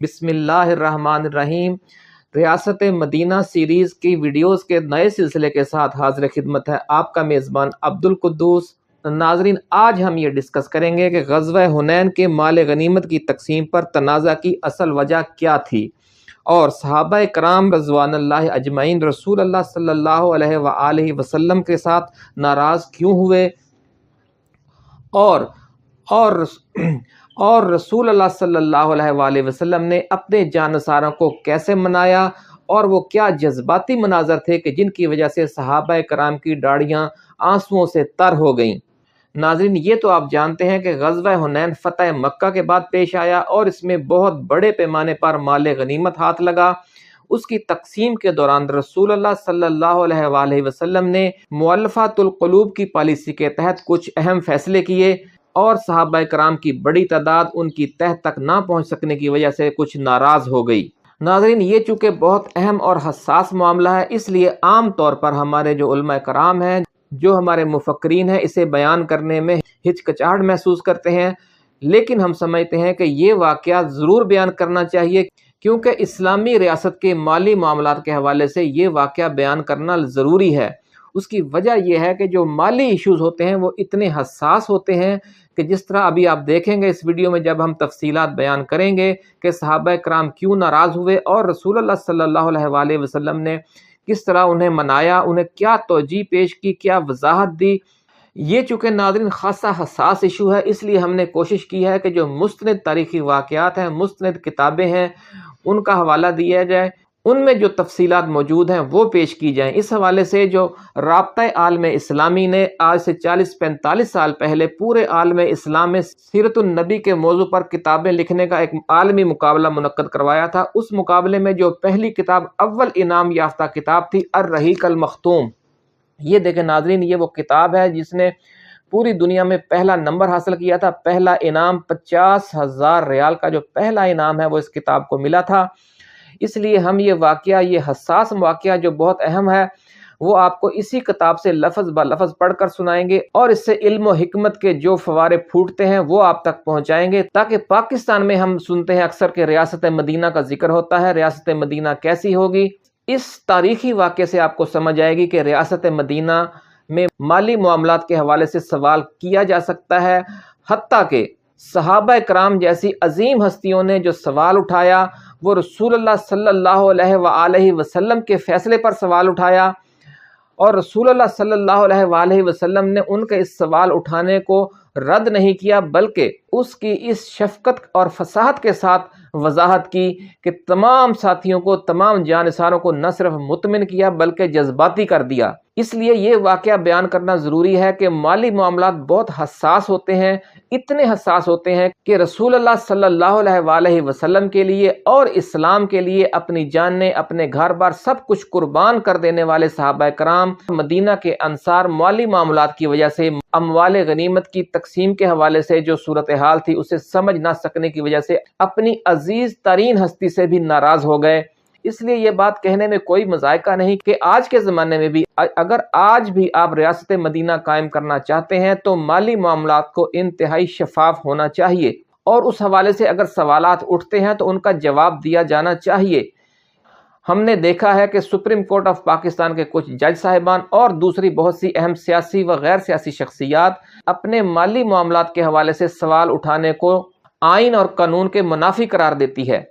بسم اللہ الرحمن الرحیم۔ ریاست مدینہ سیریز کی ویڈیوز کے نئے سلسلے کے ساتھ حاضر خدمت ہے آپ کا میزبان عبد القدوس۔ ناظرین، آج ہم یہ ڈسکس کریں گے کہ غزوہ حنین کے مال غنیمت کی تقسیم پر تنازع کی اصل وجہ کیا تھی، اور صحابہ کرام رضوان اللہ اجمعین رسول اللہ صلی اللہ علیہ وآلہ وسلم کے ساتھ ناراض کیوں ہوئے، اور رسول اللہ صلی اللہ علیہ وآلہ وسلم نے اپنے جانثاروں کو کیسے منایا، اور وہ کیا جذباتی مناظر تھے کہ جن کی وجہ سے صحابہ کرام کی داڑیاں آنسوؤں سے تر ہو گئیں۔ ناظرین، یہ تو آپ جانتے ہیں کہ غزوہ حنین فتح مکہ کے بعد پیش آیا، اور اس میں بہت بڑے پیمانے پر مال غنیمت ہاتھ لگا۔ اس کی تقسیم کے دوران رسول اللہ صلی اللہ علیہ وآلہ وسلم نے مؤلفات القلوب کی پالیسی کے تحت کچھ اہم فیصلے کیے، اور صحابہ کرام کی بڑی تعداد ان کی تہ تک نہ پہنچ سکنے کی وجہ سے کچھ ناراض ہو گئی۔ ناظرین، یہ چونکہ بہت اہم اور حساس معاملہ ہے، اس لیے عام طور پر ہمارے جو علماء کرام ہیں، جو ہمارے مفکرین ہیں، اسے بیان کرنے میں ہچکچاہٹ محسوس کرتے ہیں، لیکن ہم سمجھتے ہیں کہ یہ واقعہ ضرور بیان کرنا چاہیے، کیونکہ اسلامی ریاست کے مالی معاملات کے حوالے سے یہ واقعہ بیان کرنا ضروری ہے۔ اس کی وجہ یہ ہے کہ جو مالی ایشوز ہوتے ہیں وہ اتنے حساس ہوتے ہیں کہ جس طرح ابھی آپ دیکھیں گے اس ویڈیو میں جب ہم تفصیلات بیان کریں گے کہ صحابہ کرام کیوں ناراض ہوئے، اور رسول اللہ صلی اللہ علیہ وآلہ وسلم نے کس طرح انہیں منایا، انہیں کیا توجیہ پیش کی، کیا وضاحت دی۔ یہ چونکہ ناظرین خاصا حساس ایشو ہے، اس لیے ہم نے کوشش کی ہے کہ جو مستند تاریخی واقعات ہیں، مستند کتابیں ہیں، ان کا حوالہ دیا جائے، ان میں جو تفصیلات موجود ہیں وہ پیش کی جائیں۔ اس حوالے سے جو رابطہ عالم اسلامی نے آج سے 40-45 سال پہلے پورے عالم اسلام میں سیرت النبی کے موضوع پر کتابیں لکھنے کا ایک عالمی مقابلہ منعقد کروایا تھا، اس مقابلے میں جو پہلی کتاب اول انعام یافتہ کتاب تھی الرحیق المختوم۔ یہ دیکھیں ناظرین، یہ وہ کتاب ہے جس نے پوری دنیا میں پہلا نمبر حاصل کیا تھا۔ پہلا انعام 50,000 ریال کا جو پہلا انعام ہے وہ اس کتاب کو ملا تھا۔ اس لیے ہم یہ واقعہ، یہ حساس واقعہ جو بہت اہم ہے، وہ آپ کو اسی کتاب سے لفظ بہ لفظ پڑھ کر سنائیں گے، اور اس سے علم و حکمت کے جو فوارے پھوٹتے ہیں وہ آپ تک پہنچائیں گے، تاکہ پاکستان میں ہم سنتے ہیں اکثر کہ ریاست مدینہ کا ذکر ہوتا ہے، ریاست مدینہ کیسی ہوگی۔ اس تاریخی واقعے سے آپ کو سمجھ آئے گی کہ ریاست مدینہ میں مالی معاملات کے حوالے سے سوال کیا جا سکتا ہے، حتیٰ کہ صحابہ کرام جیسی عظیم ہستیوں نے جو سوال اٹھایا وہ رسول اللہ صلی اللہ علیہ وآلہ وسلم کے فیصلے پر سوال اٹھایا، اور رسول اللہ صلی اللہ علیہ وآلہ وسلم نے ان کے اس سوال اٹھانے کو رد نہیں کیا، بلکہ اس کی اس شفقت اور فصاحت کے ساتھ وضاحت کی کہ تمام ساتھیوں کو، تمام جانثاروں کو نہ صرف مطمئن کیا بلکہ جذباتی کر دیا۔ اس لیے یہ واقعہ بیان کرنا ضروری ہے کہ مالی معاملات بہت حساس ہوتے ہیں، اتنے حساس ہوتے ہیں کہ رسول اللہ صلی اللہ علیہ وآلہ وسلم کے لیے اور اسلام کے لیے اپنی جانیں، اپنے گھر بار سب کچھ قربان کر دینے والے صحابہ کرام مدینہ کے انصار مالی معاملات کی وجہ سے، اموال غنیمت کی تقسیم کے حوالے سے جو صورتحال تھی اسے سمجھ نہ سکنے کی وجہ سے اپنی عزیز ترین ہستی سے بھی ناراض ہو گئے۔ اس لیے یہ بات کہنے میں کوئی مذائقہ نہیں کہ آج کے زمانے میں بھی اگر آج بھی آپ ریاست مدینہ قائم کرنا چاہتے ہیں تو مالی معاملات کو انتہائی شفاف ہونا چاہیے، اور اس حوالے سے اگر سوالات اٹھتے ہیں تو ان کا جواب دیا جانا چاہیے۔ ہم نے دیکھا ہے کہ سپریم کورٹ آف پاکستان کے کچھ جج صاحبان اور دوسری بہت سی اہم سیاسی و غیر سیاسی شخصیات اپنے مالی معاملات کے حوالے سے سوال اٹھانے کو آئین اور قانون کے منافی قرار دیتی ہے،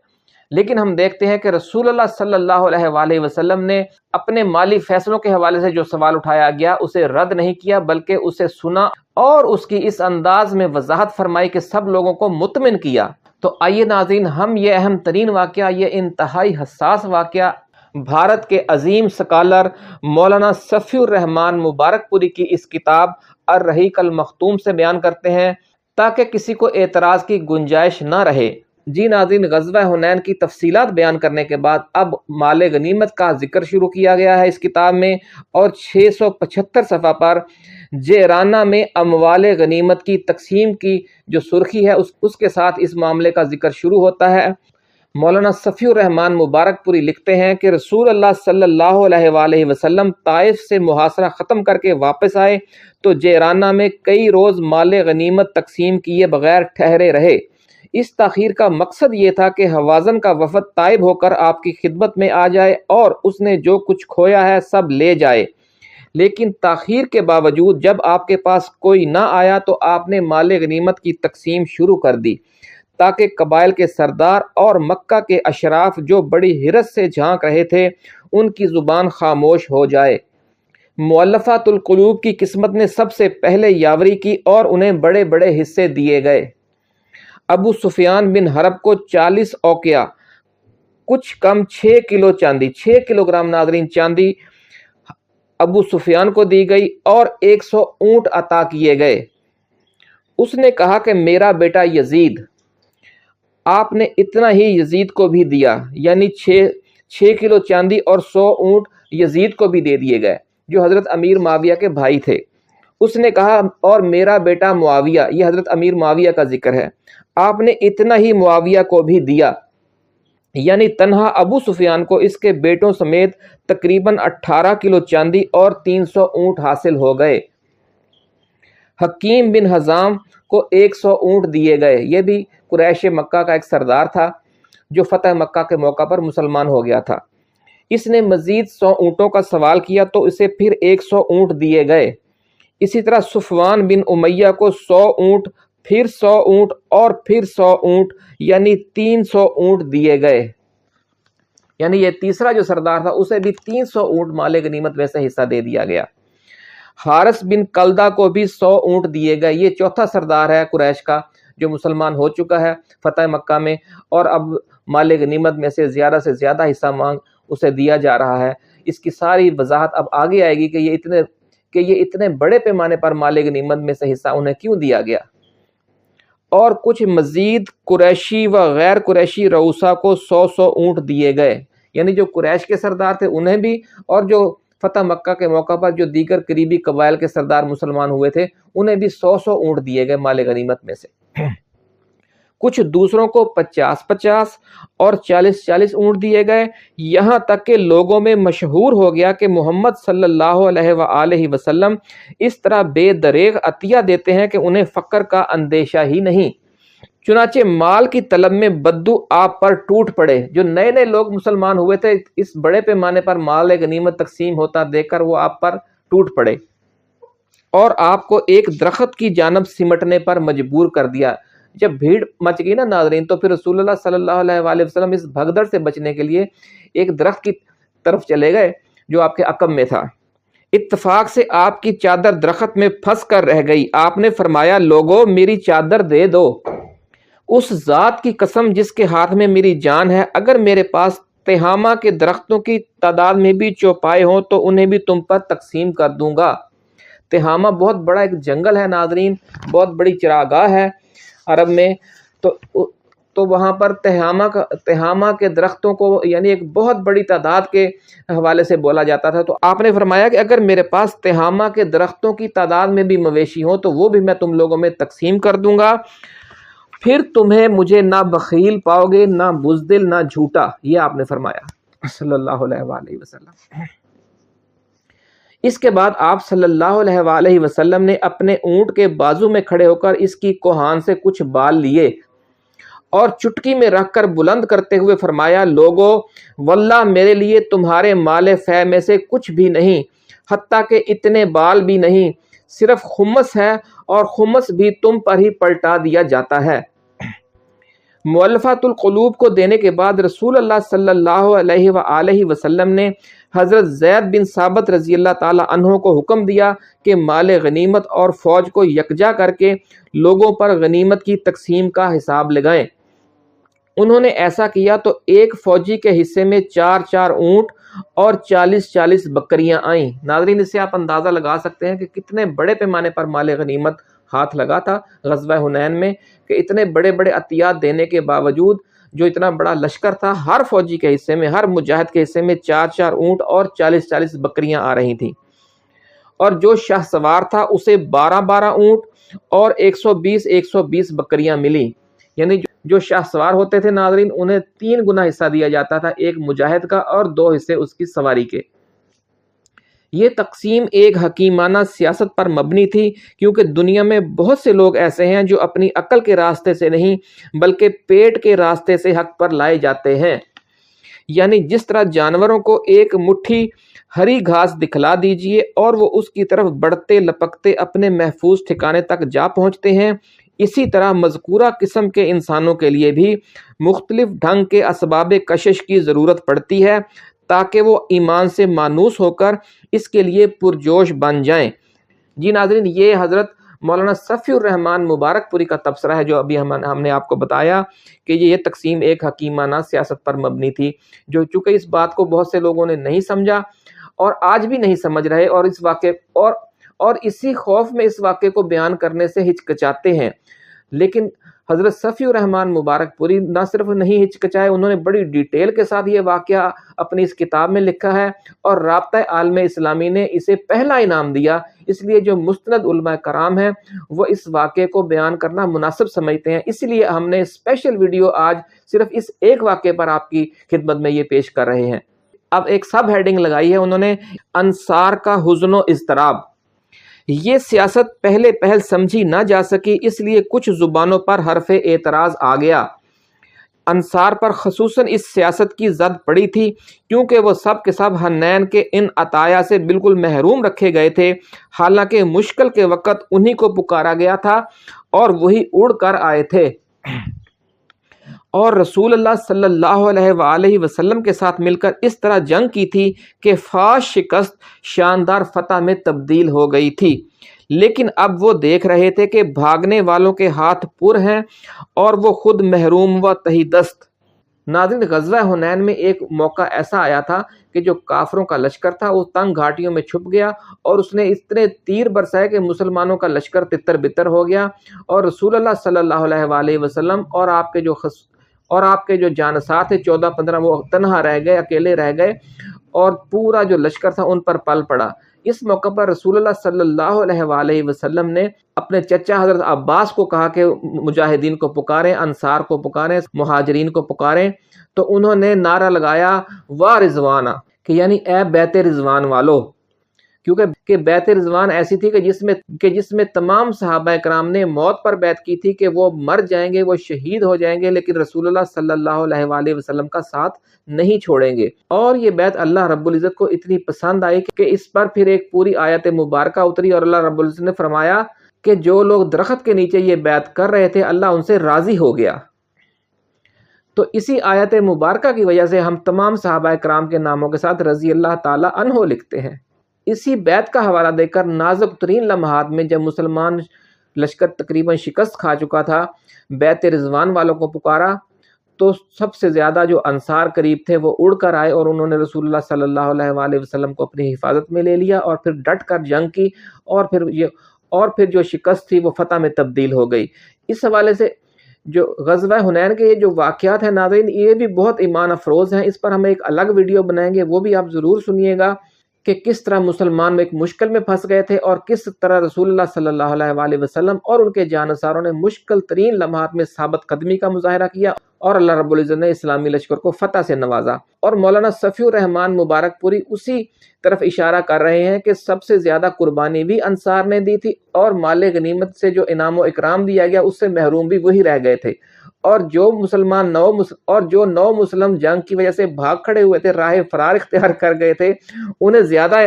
لیکن ہم دیکھتے ہیں کہ رسول اللہ صلی اللہ علیہ وآلہ وسلم نے اپنے مالی فیصلوں کے حوالے سے جو سوال اٹھایا گیا اسے رد نہیں کیا، بلکہ اسے سنا اور اس کی اس انداز میں وضاحت فرمائی کہ سب لوگوں کو مطمئن کیا۔ تو آئیے ناظرین، ہم یہ اہم ترین واقعہ، یہ انتہائی حساس واقعہ بھارت کے عظیم سکالر مولانا صفی الرحمان مبارک پوری کی اس کتاب الرحیق المختوم سے بیان کرتے ہیں، تاکہ کسی کو اعتراض کی گنجائش نہ رہے۔ جی ناظرین، غزوہ حنین کی تفصیلات بیان کرنے کے بعد اب مال غنیمت کا ذکر شروع کیا گیا ہے اس کتاب میں، اور 675 صفحہ پر جیرانہ میں اموال غنیمت کی تقسیم کی جو سرخی ہے اس کے ساتھ اس معاملے کا ذکر شروع ہوتا ہے۔ مولانا صفی الرحمان مبارک پوری لکھتے ہیں کہ رسول اللہ صلی اللہ علیہ وآلہ وسلم طائف سے محاصرہ ختم کر کے واپس آئے تو جیرانہ میں کئی روز مال غنیمت تقسیم کیے بغیر ٹھہرے رہے۔ اس تاخیر کا مقصد یہ تھا کہ حوازن کا وفد تائب ہو کر آپ کی خدمت میں آ جائے اور اس نے جو کچھ کھویا ہے سب لے جائے، لیکن تاخیر کے باوجود جب آپ کے پاس کوئی نہ آیا تو آپ نے مال غنیمت کی تقسیم شروع کر دی تاکہ قبائل کے سردار اور مکہ کے اشراف جو بڑی حرص سے جھانک رہے تھے ان کی زبان خاموش ہو جائے۔ مؤلفات القلوب کی قسمت نے سب سے پہلے یاوری کی اور انہیں بڑے بڑے حصے دیے گئے۔ ابو سفیان بن حرب کو 40 اوقیہ، کچھ کم 6 کلو چاندی، 6 کلو گرام ناظرین چاندی ابو سفیان کو دی گئی اور 100 اونٹ عطا کیے گئے۔ اس نے کہا کہ میرا بیٹا یزید، آپ نے اتنا ہی یزید کو بھی دیا، یعنی 6 کلو چاندی اور 100 اونٹ یزید کو بھی دے دیے گئے جو حضرت امیر معاویہ کے بھائی تھے۔ اس نے کہا اور میرا بیٹا معاویہ، یہ حضرت امیر معاویہ کا ذکر ہے، آپ نے اتنا ہی معاویہ کو بھی دیا، یعنی تنہا ابو سفیان کو اس کے بیٹوں سمیت تقریباً 18 کلو چاندی اور 300 اونٹ حاصل ہو گئے۔ حکیم بن حزام کو 100 اونٹ دیے گئے، یہ بھی قریش مکہ کا ایک سردار تھا جو فتح مکہ کے موقع پر مسلمان ہو گیا تھا۔ اس نے مزید 100 اونٹوں کا سوال کیا تو اسے پھر 100 اونٹ دیے گئے۔ اسی طرح صفوان بن امیہ کو 100 اونٹ، پھر 100 اونٹ اور پھر 100 اونٹ، یعنی 300 اونٹ دیے گئے۔ یعنی یہ تیسرا جو سردار تھا اسے بھی 300 اونٹ مال غنیمت میں سے حصہ دے دیا گیا۔ حارث بن کلدہ کو بھی 100 اونٹ دیے گئے۔ یہ چوتھا سردار ہے قریش کا جو مسلمان ہو چکا ہے فتح مکہ میں، اور اب مال غنیمت میں سے زیادہ حصہ مانگ اسے دیا جا رہا ہے۔ اس کی ساری وضاحت اب آگے آئے گی کہ یہ اتنے بڑے پیمانے پر مال غنیمت میں سے حصہ انہیں کیوں دیا گیا۔ اور کچھ مزید قریشی و غیر قریشی رؤسا کو 100 اونٹ دیے گئے، یعنی جو قریش کے سردار تھے انہیں بھی، اور جو فتح مکہ کے موقع پر جو دیگر قریبی قبائل کے سردار مسلمان ہوئے تھے انہیں بھی 100 اونٹ دیے گئے مال غنیمت میں سے۔ کچھ دوسروں کو 50 اور 40 اونٹ دیے گئے، یہاں تک کہ لوگوں میں مشہور ہو گیا کہ محمد صلی اللہ علیہ وآلہ وسلم اس طرح بے دریغ عطیہ دیتے ہیں کہ انہیں فقر کا اندیشہ ہی نہیں۔ چنانچہ مال کی طلب میں بدو آپ پر ٹوٹ پڑے۔ جو نئے لوگ مسلمان ہوئے تھے اس بڑے پیمانے پر مال غنیمت تقسیم ہوتا دیکھ کر وہ آپ پر ٹوٹ پڑے اور آپ کو ایک درخت کی جانب سمٹنے پر مجبور کر دیا۔ جب بھیڑ مچ گئی نا ناظرین تو پھر رسول اللہ صلی اللہ علیہ وآلہ وسلم اس بھگدڑ سے بچنے کے لیے ایک درخت کی طرف چلے گئے جو آپ کے عقب میں تھا۔ اتفاق سے آپ کی چادر درخت میں پھنس کر رہ گئی۔ آپ نے فرمایا لوگو میری چادر دے دو، اس ذات کی قسم جس کے ہاتھ میں میری جان ہے، اگر میرے پاس تہامہ کے درختوں کی تعداد میں بھی چوپائے ہوں تو انہیں بھی تم پر تقسیم کر دوں گا۔ تہامہ بہت بڑا ایک جنگل ہے ناظرین، بہت بڑی چراگاہ ہے عرب میں، تو وہاں پر تہامہ کے درختوں کو یعنی ایک بہت بڑی تعداد کے حوالے سے بولا جاتا تھا۔ تو آپ نے فرمایا کہ اگر میرے پاس تہامہ کے درختوں کی تعداد میں بھی مویشی ہوں تو وہ بھی میں تم لوگوں میں تقسیم کر دوں گا، پھر تمہیں مجھے نہ بخیل پاؤ گے، نہ بزدل، نہ جھوٹا۔ یہ آپ نے فرمایا صلی اللہ علیہ وآلہ وسلم۔ اس کے بعد آپ صلی اللہ علیہ وآلہ وسلم نے اپنے اونٹ کے بازو میں کھڑے ہو کر اس کی کوہان سے کچھ بال لیے اور چٹکی میں رکھ کر بلند کرتے ہوئے فرمایا لوگو واللہ میرے لیے تمہارے مال فے میں سے کچھ بھی نہیں، حتیٰ کہ اتنے بال بھی نہیں، صرف خمس ہے اور خمس بھی تم پر ہی پلٹا دیا جاتا ہے۔ مؤلفات القلوب کو دینے کے بعد رسول اللہ صلی اللہ علیہ وآلہ وسلم نے حضرت زید بن ثابت رضی اللہ تعالی عنہ کو حکم دیا کہ مال غنیمت اور فوج کو یکجا کر کے لوگوں پر غنیمت کی تقسیم کا حساب لگائیں۔ انہوں نے ایسا کیا تو ایک فوجی کے حصے میں 4 اونٹ اور 40 بکریاں آئیں۔ ناظرین اس سے آپ اندازہ لگا سکتے ہیں کہ کتنے بڑے پیمانے پر مال غنیمت ہاتھ لگا تھا غزوہ حنین میں، کہ اتنے بڑے عطیات دینے کے باوجود جو اتنا بڑا لشکر تھا، ہر فوجی کے حصے میں، ہر مجاہد کے حصے میں 4 اونٹ اور 40 بکریاں آ رہی تھیں، اور جو شاہ سوار تھا اسے 12 اونٹ اور 120 بکریاں ملی۔ یعنی جو شاہ سوار ہوتے تھے ناظرین انہیں 3 گنا حصہ دیا جاتا تھا، ایک مجاہد کا اور 2 حصے اس کی سواری کے۔ یہ تقسیم ایک حکیمانہ سیاست پر مبنی تھی، کیونکہ دنیا میں بہت سے لوگ ایسے ہیں جو اپنی عقل کے راستے سے نہیں بلکہ پیٹ کے راستے سے حق پر لائے جاتے ہیں۔ یعنی جس طرح جانوروں کو ایک مٹھی ہری گھاس دکھلا دیجئے اور وہ اس کی طرف بڑھتے لپکتے اپنے محفوظ ٹھکانے تک جا پہنچتے ہیں، اسی طرح مذکورہ قسم کے انسانوں کے لیے بھی مختلف ڈھنگ کے اسباب کشش کی ضرورت پڑتی ہے تاکہ وہ ایمان سے مانوس ہو کر اس کے لیے پرجوش بن جائیں۔ جی ناظرین، یہ حضرت مولانا صفی الرحمان مبارک پوری کا تبصرہ ہے جو ابھی ہم نے آپ کو بتایا کہ یہ تقسیم ایک حکیمانہ سیاست پر مبنی تھی، جو چونکہ اس بات کو بہت سے لوگوں نے نہیں سمجھا اور آج بھی نہیں سمجھ رہے، اور اس واقعے اور اسی خوف میں اس واقعے کو بیان کرنے سے ہچکچاتے ہیں۔ لیکن حضرت صفی الرحمان مبارک پوری نہ صرف نہیں ہچکچائے، انہوں نے بڑی ڈیٹیل کے ساتھ یہ واقعہ اپنی اس کتاب میں لکھا ہے، اور رابطہ عالم اسلامی نے اسے پہلا انعام دیا۔ اس لیے جو مستند علماء کرام ہیں وہ اس واقعے کو بیان کرنا مناسب سمجھتے ہیں، اس لیے ہم نے اسپیشل ویڈیو آج صرف اس ایک واقعے پر آپ کی خدمت میں یہ پیش کر رہے ہیں۔ اب ایک سب ہیڈنگ لگائی ہے انہوں نے، انصار کا حزن و اضطراب۔ یہ سیاست پہلے پہل سمجھی نہ جا سکی، اس لیے کچھ زبانوں پر حرف اعتراض آ گیا۔ انصار پر خصوصاً اس سیاست کی زد پڑی تھی، کیونکہ وہ سب کے سب حنین کے ان عطایا سے بالکل محروم رکھے گئے تھے، حالانکہ مشکل کے وقت انہی کو پکارا گیا تھا اور وہی اڑ کر آئے تھے، اور رسول اللہ صلی اللہ علیہ وآلہ وسلم کے ساتھ مل کر اس طرح جنگ کی تھی کہ فاش شکست شاندار فتح میں تبدیل ہو گئی تھی۔ لیکن اب وہ دیکھ رہے تھے کہ بھاگنے والوں کے ہاتھ پر ہیں اور وہ خود محروم و تہی دست۔ ناظرین، غزوہ حنین میں ایک موقع ایسا آیا تھا کہ جو کافروں کا لشکر تھا وہ تنگ گھاٹیوں میں چھپ گیا اور اس نے اتنے تیر برسائے کہ مسلمانوں کا لشکر تتر بتر ہو گیا، اور رسول اللہ صلی اللہ علیہ وآلہ وسلم اور آپ کے جو جانساں تھے 14-15 وہ تنہا رہ گئے، اکیلے رہ گئے، اور پورا جو لشکر تھا ان پر پل پڑا۔ اس موقع پر رسول اللہ صلی اللہ علیہ وآلہ وسلم نے اپنے چچا حضرت عباس کو کہا کہ مجاہدین کو پکاریں، انصار کو پکاریں، مہاجرین کو پکاریں، تو انہوں نے نعرہ لگایا وا رضوانہ، کہ یعنی اے بیت رضوان والو، کیونکہ بیت رضوان ایسی تھی کہ جس میں تمام صحابہ کرام نے موت پر بیعت کی تھی کہ وہ مر جائیں گے، وہ شہید ہو جائیں گے، لیکن رسول اللہ صلی اللہ علیہ وآلہ وسلم کا ساتھ نہیں چھوڑیں گے۔ اور یہ بیعت اللہ رب العزت کو اتنی پسند آئی کہ اس پر پھر ایک پوری آیت مبارکہ اتری، اور اللہ رب العزت نے فرمایا کہ جو لوگ درخت کے نیچے یہ بیعت کر رہے تھے اللہ ان سے راضی ہو گیا۔ تو اسی آیت مبارکہ کی وجہ سے ہم تمام صحابہ کرام کے ناموں کے ساتھ رضی اللہ تعالی عنہ لکھتے ہیں۔ اسی بیعت کا حوالہ دے کر نازک ترین لمحات میں جب مسلمان لشکر تقریباً شکست کھا چکا تھا، بیت رضوان والوں کو پکارا تو سب سے زیادہ جو انصار قریب تھے وہ اڑ کر آئے، اور انہوں نے رسول اللہ صلی اللہ علیہ وآلہ وسلم کو اپنی حفاظت میں لے لیا اور پھر ڈٹ کر جنگ کی، اور پھر جو شکست تھی وہ فتح میں تبدیل ہو گئی۔ اس حوالے سے جو غزوہ حنین کے یہ جو واقعات ہیں ناظرین، یہ بھی بہت ایمان افروز ہیں، اس پر ہم ایک الگ ویڈیو بنائیں گے، وہ بھی آپ ضرور سنیے گا کہ کس طرح مسلمان ایک مشکل میں پھنس گئے تھے اور کس طرح رسول اللہ صلی اللہ علیہ وآلہ وسلم اور ان کے جانصاروں نے مشکل ترین لمحات میں ثابت قدمی کا مظاہرہ کیا، اور اللہ رب العزت نے اسلامی لشکر کو فتح سے نوازا۔ اور مولانا صفی الرحمان مبارک پوری اسی طرف اشارہ کر رہے ہیں کہ سب سے زیادہ قربانی بھی انصار نے دی تھی، اور مال غنیمت سے جو انعام و اکرام دیا گیا اس سے محروم بھی وہی رہ گئے تھے، اور جو نو مسلم جنگ کی وجہ سے بھاگ کھڑے ہوئے تھے، راہ فرار اختیار کر گئے تھے، انہیں زیادہ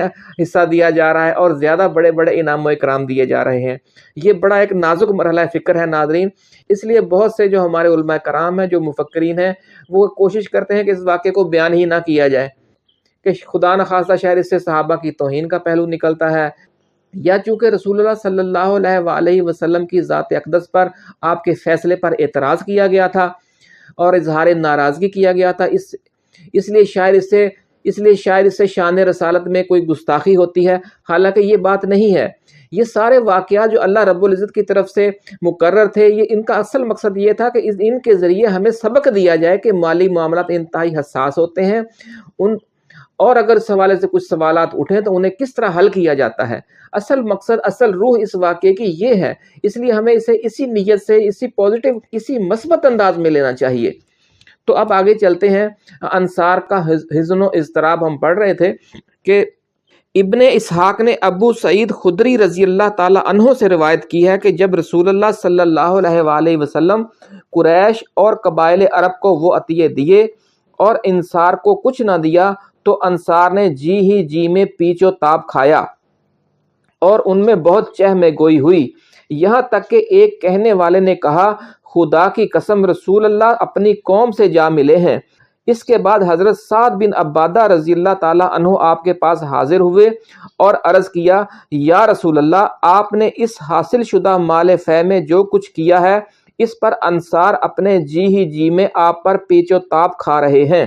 حصہ دیا جا رہا ہے اور زیادہ بڑے بڑے انعام و اکرام دیے جا رہے ہیں۔ یہ بڑا ایک نازک مرحلہ فکر ہے ناظرین، اس لیے بہت سے جو ہمارے علماء کرام ہیں، جو مفکرین ہیں، وہ کوشش کرتے ہیں کہ اس واقعے کو بیان ہی نہ کیا جائے، کہ خدا نخواستہ شاید اس سے صحابہ کی توہین کا پہلو نکلتا ہے، یا چونکہ رسول اللہ صلی اللہ علیہ وآلہ وسلم کی ذات اقدس پر آپ کے فیصلے پر اعتراض کیا گیا تھا اور اظہار ناراضگی کیا گیا تھا، اس لیے شاید اس سے شان رسالت میں کوئی گستاخی ہوتی ہے، حالانکہ یہ بات نہیں ہے۔ یہ سارے واقعات جو اللہ رب العزت کی طرف سے مقرر تھے، ان کا اصل مقصد یہ تھا کہ ان کے ذریعے ہمیں سبق دیا جائے کہ مالی معاملات انتہائی حساس ہوتے ہیں، اور اگر اس حوالے سے کچھ سوالات اٹھیں تو انہیں کس طرح حل کیا جاتا ہے۔ اصل مقصد، اصل روح اس واقعے کی یہ ہے، اس لیے ہمیں اسے اسی نیت سے، اسی پازیٹیو، اسی مثبت انداز میں لینا چاہیے۔ تو اب آگے چلتے ہیں۔ انصار کا حزن و اضطراب ہم پڑھ رہے تھے کہ ابن اسحاق نے ابو سعید خدری رضی اللہ تعالی عنہ سے روایت کی ہے کہ جب رسول اللہ صلی اللہ علیہ وآلہ وسلم قریش اور قبائل عرب کو وہ عطیے دیے اور انصار کو کچھ نہ دیا تو انصار نے جی ہی جی میں پیچ و تاب کھایا اور ان میں بہت چہمے گوئی ہوئی، یہاں تک کہ ایک کہنے والے نے کہا خدا کی قسم رسول اللہ اپنی قوم سے جا ملے ہیں۔ اس کے بعد حضرت سعد بن عبادہ رضی اللہ تعالیٰ عنہ آپ کے پاس حاضر ہوئے اور عرض کیا یا رسول اللہ، آپ نے اس حاصل شدہ مال فے میں جو کچھ کیا ہے اس پر انصار اپنے جی ہی جی میں آپ پر پیچ و تاب کھا رہے ہیں۔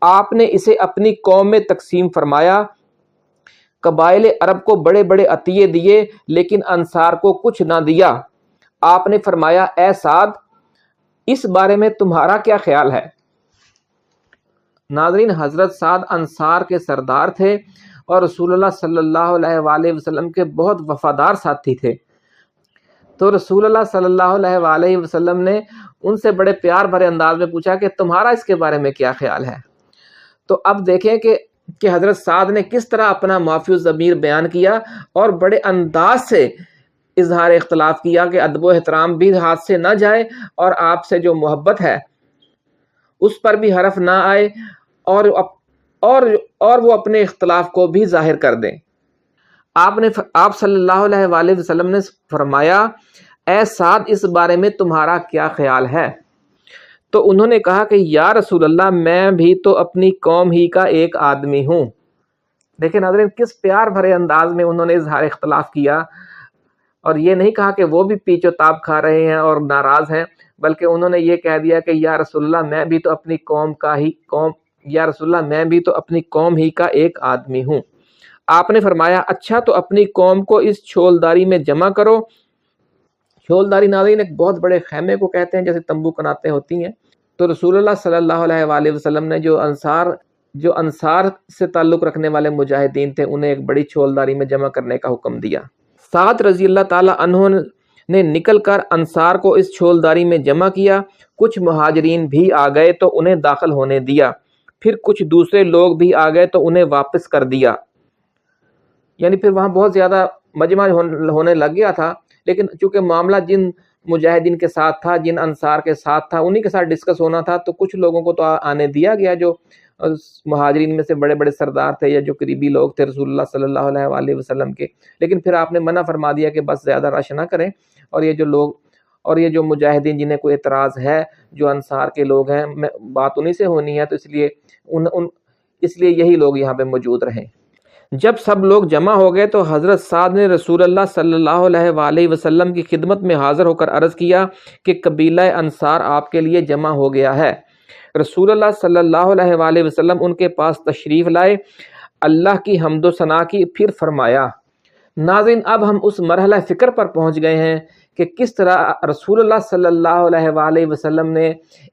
آپ نے اسے اپنی قوم میں تقسیم فرمایا، قبائل عرب کو بڑے بڑے عطیے دیے لیکن انصار کو کچھ نہ دیا۔ آپ نے فرمایا اے سعد، اس بارے میں تمہارا کیا خیال ہے؟ ناظرین، حضرت سعد انصار کے سردار تھے اور رسول اللہ صلی اللہ علیہ وآلہ وسلم کے بہت وفادار ساتھی تھے۔ تو رسول اللہ صلی اللہ علیہ وآلہ وسلم نے ان سے بڑے پیار بھرے انداز میں پوچھا کہ تمہارا اس کے بارے میں کیا خیال ہے؟ تو اب دیکھیں کہ حضرت سعد نے کس طرح اپنا معافی الضمیر بیان کیا اور بڑے انداز سے اظہار اختلاف کیا کہ ادب و احترام بھی ہاتھ سے نہ جائے اور آپ سے جو محبت ہے اس پر بھی حرف نہ آئے اور وہ اپنے اختلاف کو بھی ظاہر کر دیں۔ آپ صلی اللہ علیہ وآلہ وسلم نے فرمایا اے سعد، اس بارے میں تمہارا کیا خیال ہے؟ تو انہوں نے کہا کہ یا رسول اللہ، میں بھی تو اپنی قوم ہی کا ایک آدمی ہوں۔ دیکھیں ناظرین، کس پیار بھرے انداز میں انہوں نے اظہار اختلاف کیا، اور یہ نہیں کہا کہ وہ بھی پیچ و تاب کھا رہے ہیں اور ناراض ہیں، بلکہ انہوں نے یہ کہہ دیا کہ یا رسول اللہ، میں بھی تو اپنی قوم ہی کا ایک آدمی ہوں۔ آپ نے فرمایا اچھا، تو اپنی قوم کو اس چھولداری میں جمع کرو۔ چھولداری ناظرین ایک بہت بڑے خیمے کو کہتے ہیں، جیسے تمبو کناتیں ہوتی ہیں۔ تو رسول اللہ صلی اللہ علیہ وآلہ وسلم نے جو انصار سے تعلق رکھنے والے مجاہدین تھے انہیں ایک بڑی چھولداری میں جمع کرنے کا حکم دیا۔ سعد رضی اللہ تعالی عنہ نے نکل کر انصار کو اس چھولداری میں جمع کیا۔ کچھ مہاجرین بھی آ گئے تو انہیں داخل ہونے دیا، پھر کچھ دوسرے لوگ بھی آ گئے تو انہیں واپس کر دیا۔ یعنی پھر وہاں بہت زیادہ مجمع ہونے لگ گیا تھا، لیکن چونکہ معاملہ جن مجاہدین کے ساتھ تھا، جن انصار کے ساتھ تھا، انہی کے ساتھ ڈسکس ہونا تھا، تو کچھ لوگوں کو تو آنے دیا گیا جو مہاجرین میں سے بڑے بڑے سردار تھے یا جو قریبی لوگ تھے رسول اللہ صلی اللہ علیہ وآلہ وسلم کے۔ لیکن پھر آپ نے منع فرما دیا کہ بس زیادہ رش نہ کریں، اور یہ جو مجاہدین جنہیں کوئی اعتراض ہے، جو انصار کے لوگ ہیں، بات انہی سے ہونی ہے، تو اس لیے یہی لوگ یہاں پہ موجود رہیں۔ جب سب لوگ جمع ہو گئے تو حضرت سعد نے رسول اللہ صلی اللہ علیہ وآلہ وسلم کی خدمت میں حاضر ہو کر عرض کیا کہ قبیلہ انصار آپ کے لیے جمع ہو گیا ہے۔ رسول اللہ صلی اللہ علیہ وآلہ وسلم ان کے پاس تشریف لائے، اللہ کی حمد و ثنا کی، پھر فرمایا۔ ناظرین، اب ہم اس مرحلہ فکر پر پہنچ گئے ہیں کہ کس طرح رسول اللہ صلی اللہ علیہ وآلہ وسلم نے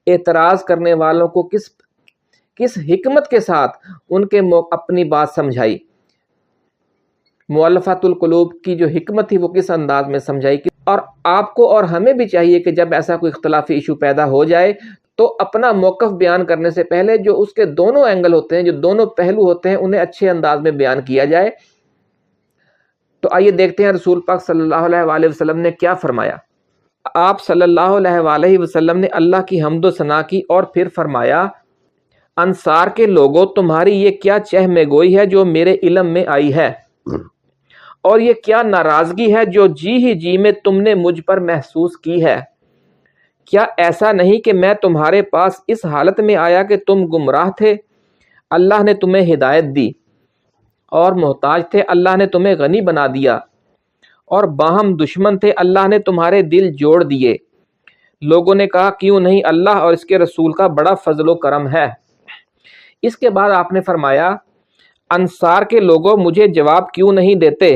اعتراض کرنے والوں کو کس حکمت کے ساتھ ان کے اپنی بات سمجھائی، مؤلفۃ القلوب کی جو حکمت تھی وہ کس انداز میں سمجھائی۔ اور آپ کو اور ہمیں بھی چاہیے کہ جب ایسا کوئی اختلافی ایشو پیدا ہو جائے تو اپنا موقف بیان کرنے سے پہلے جو اس کے دونوں اینگل ہوتے ہیں، جو دونوں پہلو ہوتے ہیں، انہیں اچھے انداز میں بیان کیا جائے۔ تو آئیے دیکھتے ہیں رسول پاک صلی اللہ علیہ وآلہ وسلم نے کیا فرمایا۔ آپ صلی اللہ علیہ وآلہ وسلم نے اللہ کی حمد و ثنا کی اور پھر فرمایا انصار کے لوگوں، تمہاری یہ کیا چہمے گوئی ہے جو میرے علم میں آئی ہے، اور یہ کیا ناراضگی ہے جو جی ہی جی میں تم نے مجھ پر محسوس کی ہے؟ کیا ایسا نہیں کہ میں تمہارے پاس اس حالت میں آیا کہ تم گمراہ تھے، اللہ نے تمہیں ہدایت دی، اور محتاج تھے، اللہ نے تمہیں غنی بنا دیا، اور باہم دشمن تھے، اللہ نے تمہارے دل جوڑ دیے۔ لوگوں نے کہا کیوں نہیں، اللہ اور اس کے رسول کا بڑا فضل و کرم ہے۔ اس کے بعد آپ نے فرمایا انصار کے لوگوں، مجھے جواب کیوں نہیں دیتے؟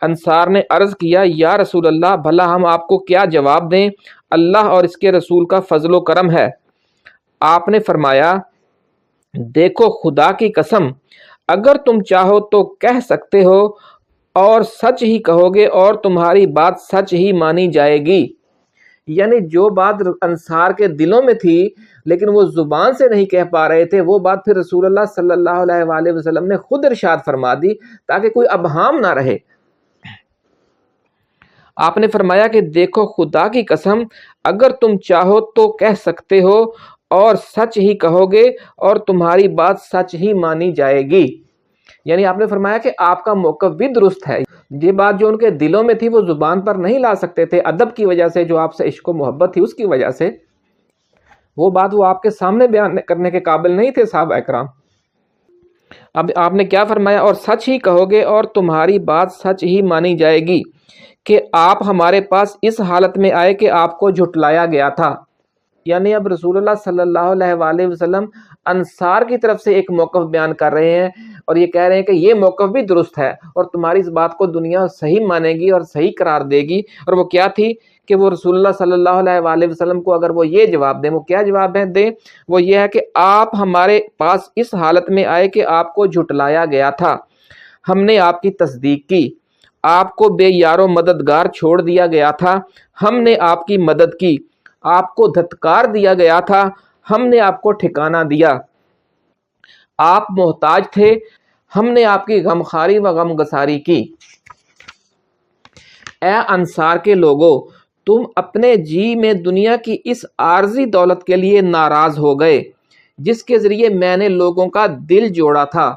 انصار نے عرض کیا یا رسول اللہ، بھلا ہم آپ کو کیا جواب دیں، اللہ اور اس کے رسول کا فضل و کرم ہے۔ آپ نے فرمایا دیکھو خدا کی قسم، اگر تم چاہو تو کہہ سکتے ہو اور سچ ہی کہو گے اور تمہاری بات سچ ہی مانی جائے گی، یعنی جو بات انصار کے دلوں میں تھی لیکن وہ زبان سے نہیں کہہ پا رہے تھے، وہ بات پھر رسول اللہ صلی اللہ علیہ وآلہ وسلم نے خود ارشاد فرما دی تاکہ کوئی ابہام نہ رہے۔ آپ نے فرمایا کہ دیکھو خدا کی قسم، اگر تم چاہو تو کہہ سکتے ہو اور سچ ہی کہو گے اور تمہاری بات سچ ہی مانی جائے گی۔ یعنی آپ نے فرمایا کہ آپ کا موقف بھی درست ہے، یہ بات جو ان کے دلوں میں تھی وہ زبان پر نہیں لا سکتے تھے، ادب کی وجہ سے، جو آپ سے عشق و محبت تھی اس کی وجہ سے، وہ بات وہ آپ کے سامنے بیان کرنے کے قابل نہیں تھے صحابہ اکرام۔ اب آپ نے کیا فرمایا؟ اور سچ ہی کہو گے اور تمہاری بات سچ ہی مانی جائے گی کہ آپ ہمارے پاس اس حالت میں آئے کہ آپ کو جھٹلایا گیا تھا۔ یعنی اب رسول اللہ صلی اللہ علیہ وآلہ وسلم انصار کی طرف سے ایک موقف بیان کر رہے ہیں اور یہ کہہ رہے ہیں کہ یہ موقف بھی درست ہے اور تمہاری اس بات کو دنیا صحیح مانے گی اور صحیح قرار دے گی۔ اور وہ کیا تھی کہ وہ رسول اللہ صلی اللہ علیہ وآلہ وسلم کو اگر وہ یہ جواب دیں، وہ کیا جواب دیں؟ وہ یہ ہے کہ آپ ہمارے پاس اس حالت میں آئے کہ آپ کو جھٹلایا گیا تھا، ہم نے آپ کی تصدیق کی، آپ کو بے یار و مددگار چھوڑ دیا گیا تھا، ہم نے آپ کی مدد کی، آپ کو دھتکار دیا گیا تھا، ہم نے آپ کو ٹھکانہ دیا، آپ محتاج تھے، ہم نے آپ کی غمخواری و غم گساری کی۔ اے انصار کے لوگو، تم اپنے جی میں دنیا کی اس عارضی دولت کے لیے ناراض ہو گئے جس کے ذریعے میں نے لوگوں کا دل جوڑا تھا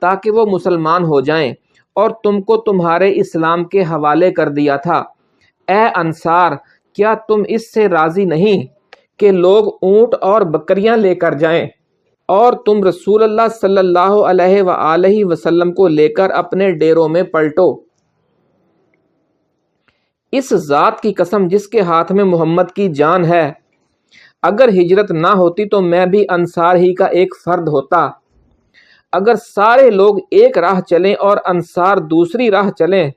تاکہ وہ مسلمان ہو جائیں اور تم کو تمہارے اسلام کے حوالے کر دیا تھا۔ اے انصار، کیا تم اس سے راضی نہیں کہ لوگ اونٹ اور بکریاں لے کر جائیں اور تم رسول اللہ صلی اللہ علیہ وآلہ وسلم کو لے کر اپنے ڈیروں میں پلٹو؟ اس ذات کی قسم جس کے ہاتھ میں محمد کی جان ہے، اگر ہجرت نہ ہوتی تو میں بھی انصار ہی کا ایک فرد ہوتا۔ اگر سارے لوگ ایک راہ چلیں اور انصار دوسری راہ چلیں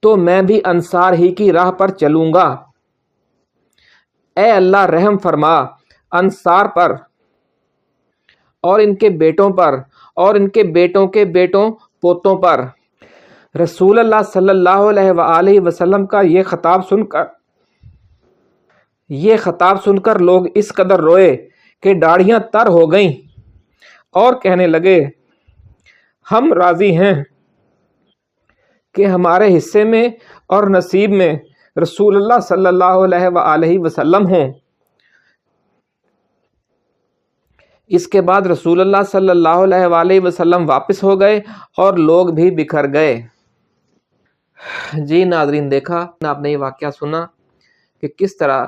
تو میں بھی انصار ہی کی راہ پر چلوں گا۔ اے اللہ رحم فرما انصار پر اور ان کے بیٹوں پر اور ان کے بیٹوں کے بیٹوں پوتوں پر۔ رسول اللہ صلی اللہ علیہ وآلہ وسلم کا یہ خطاب سن کر لوگ اس قدر روئے کہ داڑھیاں تر ہو گئیں اور کہنے لگے، ہم راضی ہیں کہ ہمارے حصے میں اور نصیب میں رسول اللہ صلی اللہ علیہ وآلہ وسلم ہوں۔ اس کے بعد رسول اللہ صلی اللہ علیہ وآلہ وسلم واپس ہو گئے اور لوگ بھی بکھر گئے۔ جی ناظرین، دیکھا آپ نے یہ واقعہ سنا کہ کس طرح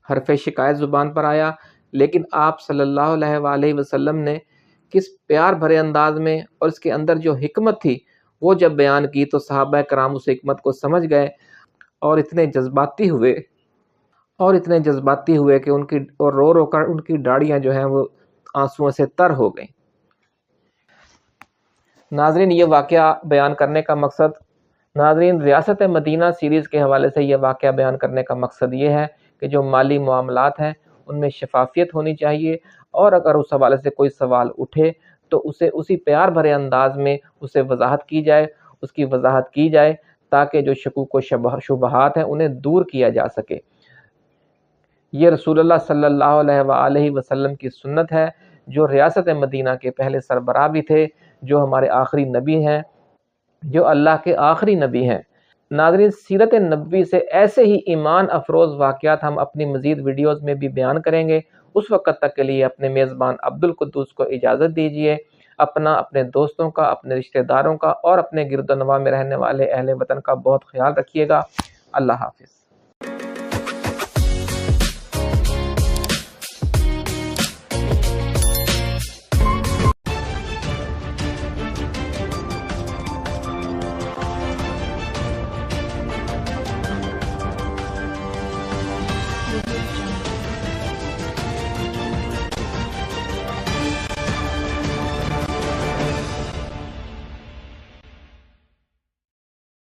حرف شکایت زبان پر آیا، لیکن آپ صلی اللہ علیہ وآلہ وسلم نے کس پیار بھرے انداز میں اور اس کے اندر جو حکمت تھی وہ جب بیان کی تو صحابہ کرام اس حکمت کو سمجھ گئے اور اتنے جذباتی ہوئے کہ ان کی اور رو رو کر ان کی داڑھیاں جو ہیں وہ آنسوؤں سے تر ہو گئیں۔ ناظرین، یہ واقعہ بیان کرنے کا مقصد، ناظرین ریاست مدینہ سیریز کے حوالے سے یہ واقعہ بیان کرنے کا مقصد یہ ہے کہ جو مالی معاملات ہیں ان میں شفافیت ہونی چاہیے، اور اگر اس حوالے سے کوئی سوال اٹھے تو اسے اسی پیار بھرے انداز میں اسے وضاحت کی جائے تاکہ جو شکوک و شبہات ہیں انہیں دور کیا جا سکے۔ یہ رسول اللہ صلی اللہ علیہ وآلہ وسلم کی سنت ہے، جو ریاست مدینہ کے پہلے سربراہ بھی تھے، جو ہمارے آخری نبی ہیں، جو اللہ کے آخری نبی ہیں۔ ناظرین، سیرت نبوی سے ایسے ہی ایمان افروز واقعات ہم اپنی مزید ویڈیوز میں بھی بیان کریں گے۔ اس وقت تک کے لیے اپنے میزبان عبدالقدوس کو اجازت دیجیے۔ اپنے دوستوں کا، اپنے رشتہ داروں کا اور اپنے گرد و نواح میں رہنے والے اہل وطن کا بہت خیال رکھیے گا۔ اللہ حافظ۔